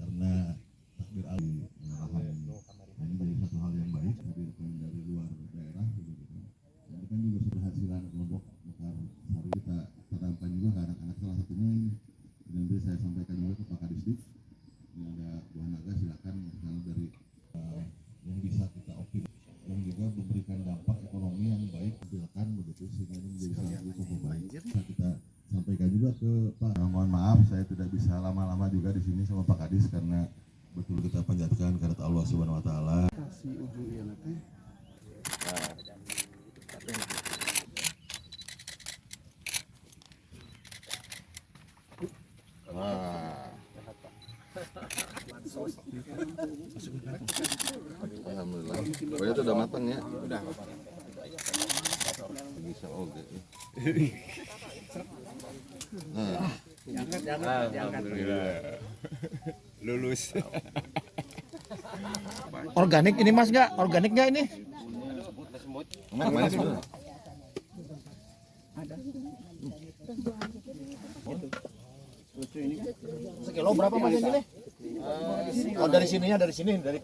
Karena takdir Allah ini jadi satu hal yang baik dari luar daerah gitu. Ini kan juga keberhasilan kelompok Mekar Sari kita tanamkan juga ke anak-anak, salah satunya ini nanti saya sampaikan juga ke Pak Kadisdik. Ini ada buah naga, silakan misalnya dari yang bisa kita optimal, yang juga memberikan dampak ekonomi yang baik, silakan begitu sehingga ini menjadi salah satu cukup baik. Nah, kita sampaikan juga ke Pak. Mohon maaf saya tidak bisa lama-lama juga di sini sama Pak Kadis karena betul kita panjatkan karena Allah Subhanahu Wa Taala. Kasih ujung ya nanti. Alhamdulillah. Oh itu udah matang ya? Udah. Bisa oke. Alhamdulillah. Lulus. Organik ini Mas nggak? Organik nggak ini? Mana sebenarnya? Sekilo berapa Mas yang ini? Oh dari sininya, dari sini, dari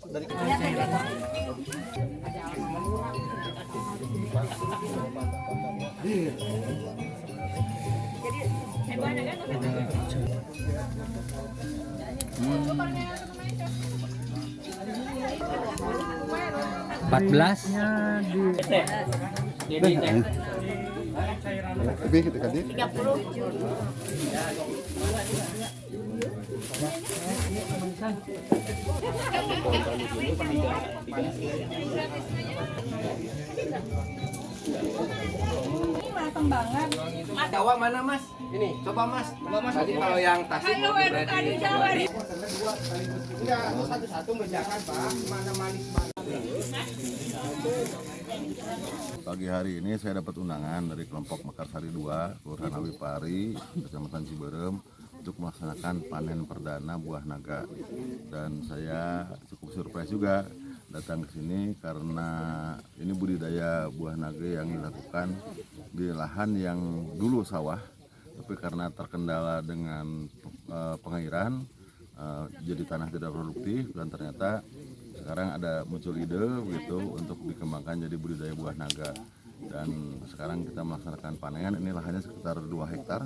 Lebih kita kan 30. Ini matang banget. Jawa mana Mas? Ini, coba Mas. Tadi kalau yang Tasik udah di Jawa. Enggak, satu-satu bedakan Pak, mana manis mana. Pagi hari ini saya dapat undangan dari kelompok Mekarsari 2, Kelurahan Awipari, Kecamatan Ciberem untuk melaksanakan panen perdana buah naga. Dan saya cukup surprise juga datang ke sini karena ini budidaya buah naga yang dilakukan di lahan yang dulu sawah, tapi karena terkendala dengan pengairan jadi tanah tidak produktif, dan ternyata sekarang ada muncul ide begitu untuk dikembangkan jadi budidaya buah naga. Dan sekarang kita melaksanakan panen, ini lahannya sekitar 2 hektar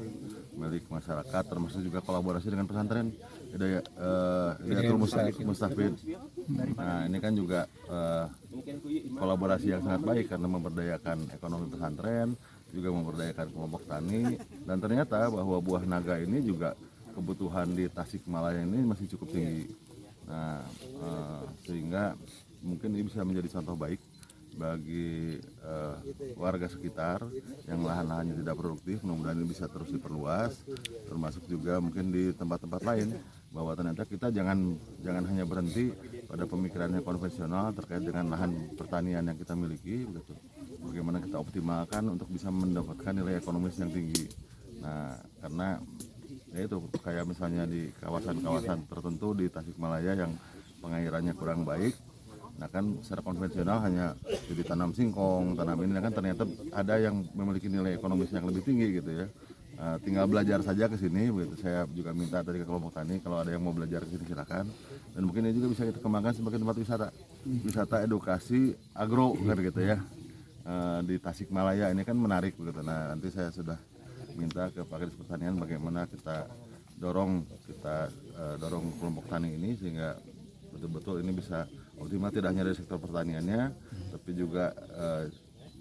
milik masyarakat, termasuk juga kolaborasi dengan pesantren Hidayatul Mustafid. Nah ini kan juga kolaborasi yang sangat baik karena memberdayakan ekonomi pesantren, juga memberdayakan kelompok tani, dan ternyata bahwa buah naga ini juga kebutuhan di Tasikmalaya ini masih cukup tinggi. Nah, sehingga mungkin ini bisa menjadi contoh baik bagi warga sekitar yang lahan-lahannya tidak produktif. Mudah-mudahan ini bisa terus diperluas, termasuk juga mungkin di tempat-tempat lain, bahwa ternyata kita jangan hanya berhenti pada pemikiran yang konvensional terkait dengan lahan pertanian yang kita miliki, begitu. Bagaimana kita optimalkan untuk bisa mendapatkan nilai ekonomis yang tinggi. Nah, karena ya itu kayak misalnya di kawasan-kawasan tertentu di Tasikmalaya yang pengairannya kurang baik, nah kan secara konvensional hanya jadi tanam singkong, tanam ini, nah kan ternyata ada yang memiliki nilai ekonomis yang lebih tinggi gitu ya. Tinggal belajar saja ke sini, begitu. Saya juga minta tadi ke kelompok tani kalau ada yang mau belajar ke sini silakan, dan mungkin ini juga bisa kita kembangkan sebagai tempat wisata edukasi agro kan gitu ya. Di Tasikmalaya ini kan menarik begitu. Nah nanti saya sudah minta ke Pak Kadis Pertanian bagaimana kita dorong kelompok tani ini sehingga betul-betul ini bisa optimal, tidak hanya dari sektor pertaniannya tapi juga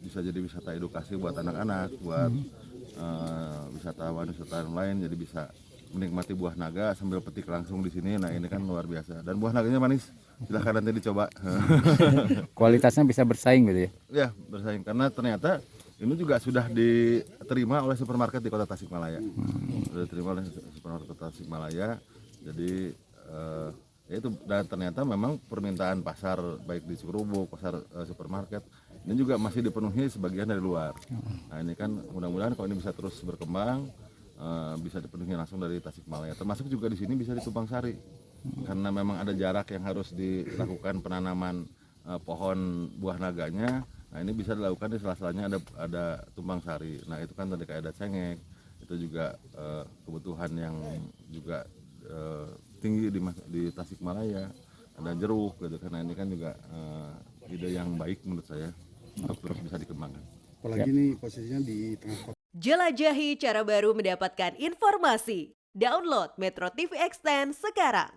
bisa jadi wisata edukasi buat anak-anak, buat wisatawan lain, jadi bisa menikmati buah naga sambil petik langsung di sini. Nah ini kan luar biasa, dan buah naganya manis, silahkan nanti dicoba. Kualitasnya bisa bersaing gitu ya? Ya bersaing, karena ternyata ini juga sudah diterima oleh supermarket di Kota Tasikmalaya. Sudah diterima oleh supermarket Kota Tasikmalaya. Jadi ya itu, dan ternyata memang permintaan pasar baik di Cikurubuk, pasar supermarket ini juga masih dipenuhi sebagian dari luar. Nah ini kan mudah-mudahan kalau ini bisa terus berkembang, bisa dipenuhi langsung dari Tasikmalaya. Termasuk juga di sini bisa di Tumpang Sari, karena memang ada jarak yang harus dilakukan penanaman pohon buah naganya. Nah ini bisa dilakukan di sela-selanya ada tumpang sari. Nah itu kan tadi kayak ada cengek, itu juga kebutuhan yang juga tinggi di Tasikmalaya. Ada jeruk gitu karena ini kan juga ide yang baik menurut saya untuk terus bisa dikembangkan. Apalagi ini posisinya di tengah kota. Jelajahi cara baru mendapatkan informasi. Download Metro TV Extend sekarang.